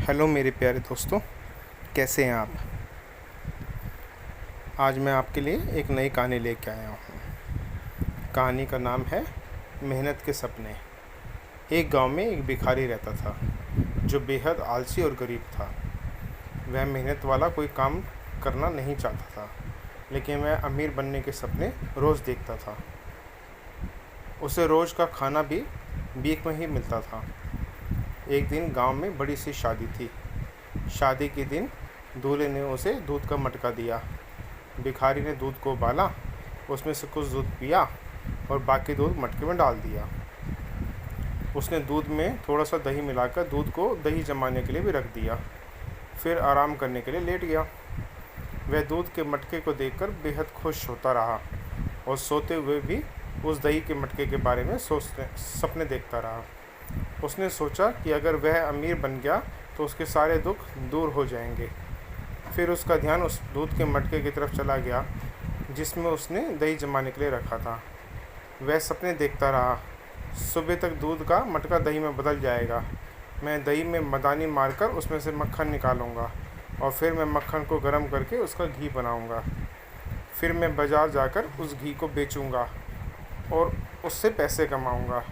Hello मेरे प्यारे दोस्तों, कैसे हैं आप। आज मैं आपके लिए एक नई कहानी लेके आया हूँ। कहानी का नाम है मेहनत के सपने। एक गांव में एक भिखारी रहता था जो बेहद आलसी और गरीब था। वह मेहनत वाला कोई काम करना नहीं चाहता था, लेकिन वह अमीर बनने के सपने रोज़ देखता था। उसे रोज़ का खाना भी भीख में ही मिलता था। एक दिन गांव में बड़ी सी शादी थी। शादी के दिन दूल्हे ने उसे दूध का मटका दिया। भिखारी ने दूध को उबाला, उसमें से कुछ दूध पिया और बाकी दूध मटके में डाल दिया। उसने दूध में थोड़ा सा दही मिलाकर दूध को दही जमाने के लिए भी रख दिया। फिर आराम करने के लिए लेट गया। वह दूध के मटके को देखकर बेहद खुश होता रहा और सोते हुए भी उस दही के मटके के बारे में सपने देखता रहा। उसने सोचा कि अगर वह अमीर बन गया तो उसके सारे दुख दूर हो जाएंगे। फिर उसका ध्यान उस दूध के मटके की तरफ चला गया जिसमें उसने दही जमाने के लिए रखा था। वह सपने देखता रहा। सुबह तक दूध का मटका दही में बदल जाएगा। मैं दही में मदानी मारकर उसमें से मक्खन निकालूंगा और फिर मैं मक्खन को गर्म करके उसका घी बनाऊंगा। फिर मैं बाज़ार जाकर उस घी को बेचूंगा और उससे पैसे कमाऊंगा।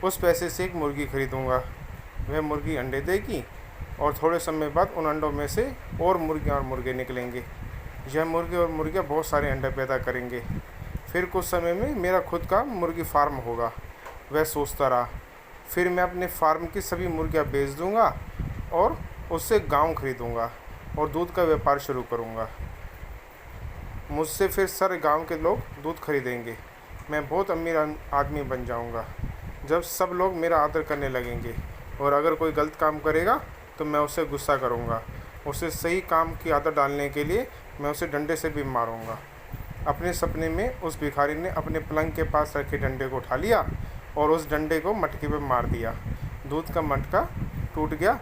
उस पैसे से एक मुर्गी खरीदूंगा। वह मुर्गी अंडे देगी और थोड़े समय बाद उन अंडों में से और मुर्गियाँ और मुर्गे निकलेंगे। यह मुर्गे और मुर्गियाँ बहुत सारे अंडे पैदा करेंगे। फिर कुछ समय में मेरा खुद का मुर्गी फार्म होगा। वह सोचता रहा। फिर मैं अपने फार्म की सभी मुर्गियाँ बेच दूंगा और उससे गांव खरीदूंगा और दूध का व्यापार शुरू करूंगा। मुझसे फिर सारे गांव के लोग दूध खरीदेंगे। मैं बहुत अमीर आदमी बन जाऊंगा जब सब लोग मेरा आदर करने लगेंगे। और अगर कोई गलत काम करेगा तो मैं उससे गुस्सा करूंगा। उसे सही काम की आदत डालने के लिए मैं उसे डंडे से भी मारूंगा। अपने सपने में उस भिखारी ने अपने पलंग के पास रखे डंडे को उठा लिया और उस डंडे को मटके पर मार दिया। दूध का मटका टूट गया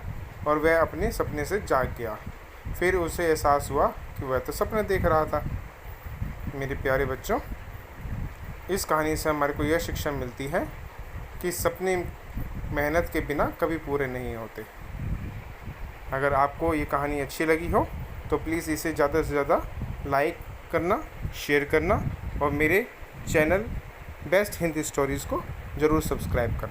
और वह अपने सपने से जाग गया। फिर उसे एहसास हुआ कि वह तो सपने देख रहा था। मेरे प्यारे बच्चों, इस कहानी से हमारे को यह शिक्षा मिलती है कि सपने मेहनत के बिना कभी पूरे नहीं होते। अगर आपको ये कहानी अच्छी लगी हो तो प्लीज़ इसे ज़्यादा से ज़्यादा लाइक करना, शेयर करना और मेरे चैनल बेस्ट हिंदी स्टोरीज़ को ज़रूर सब्सक्राइब करना।